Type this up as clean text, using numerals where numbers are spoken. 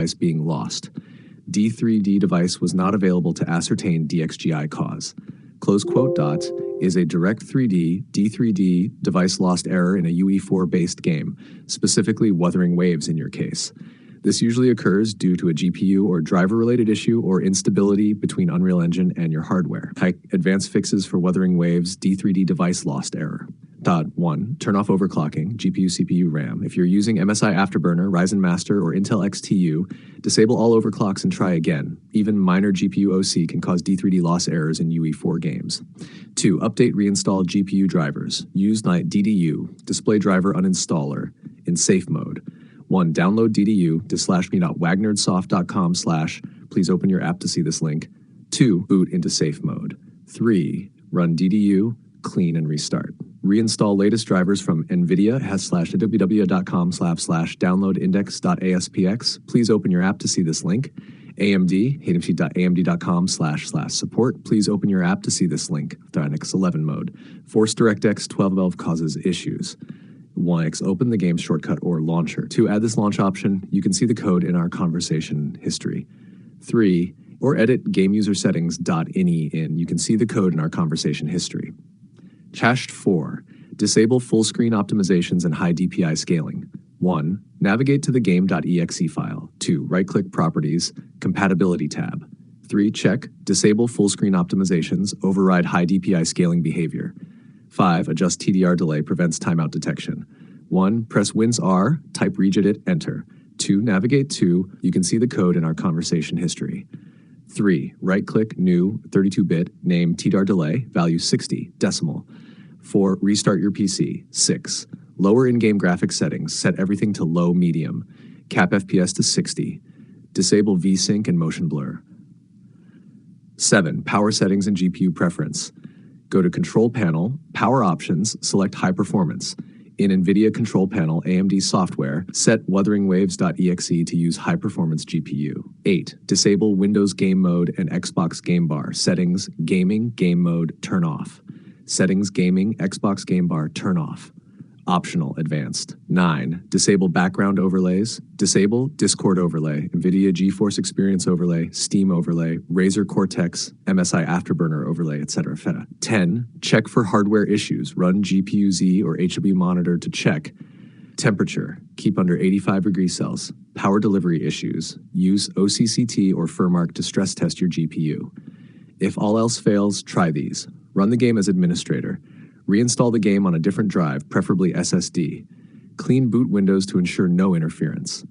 device being lost. D3D device was not available to ascertain dxgi cause. Close quote dot is a Direct3D D3D device lost error in a UE4-based game, specifically Wuthering Waves in your case. This usually occurs due to a GPU or driver-related issue or instability between Unreal Engine and your hardware. Advanced fixes for Wuthering Waves D3D device lost error. 1. Turn off overclocking, GPU, CPU, RAM. If you're using MSI Afterburner, Ryzen Master, or Intel XTU, disable all overclocks and try again. Even minor GPU OC can cause D3D loss errors in UE4 games. 2. Update reinstall GPU drivers. Use DDU, display driver uninstaller, in safe mode. 1. Download DDU to /me.wagnerdsoft.com/ please open your app to see this link. 2. Boot into safe mode. 3. Run DDU, clean and restart. Reinstall latest drivers from NVIDIA www.com/downloadindex.aspx. Please open your app to see this link. AMD, hatemsheet.amd.com/support. Please open your app to see this link. DirectX 11 mode. Force DirectX 1212 causes issues. 1x, open the game shortcut or launcher. To add this launch option, you can see the code in our conversation history. 3, or edit game user settings.ini in. You can see the code in our conversation history. Cached 4, disable full screen optimizations and high DPI scaling. 1, navigate to the game.exe file. 2, right-click Properties, Compatibility tab. 3, check disable full screen optimizations, override high DPI scaling behavior. 5, adjust TDR delay, prevents timeout detection. 1, press Windows R, type regedit, enter. 2, navigate to, you can see the code in our conversation history. 3, right-click, new, 32-bit, name TDR delay, value 60, decimal. 4, restart your PC. 6, lower in-game graphics settings, set everything to low medium. Cap FPS to 60. Disable VSync and motion blur. 7, power settings and GPU preference. Go to Control Panel, Power Options, select High Performance. In NVIDIA Control Panel, AMD software, set wutheringwaves.exe to use high-performance GPU. 8, disable Windows Game Mode and Xbox Game Bar. Settings, Gaming, Game Mode, turn off. Settings, Gaming, Xbox Game Bar, turn off. Optional, Advanced. 9, disable background overlays. Disable Discord overlay, NVIDIA GeForce Experience overlay, Steam overlay, Razer Cortex, MSI Afterburner overlay, etc. 10, check for hardware issues. Run GPU-Z or HW monitor to check. Temperature, keep under 85 degrees Celsius. Power delivery issues. Use OCCT or Furmark to stress test your GPU. If all else fails, try these. Run the game as administrator. Reinstall the game on a different drive, preferably SSD. Clean boot windows to ensure no interference.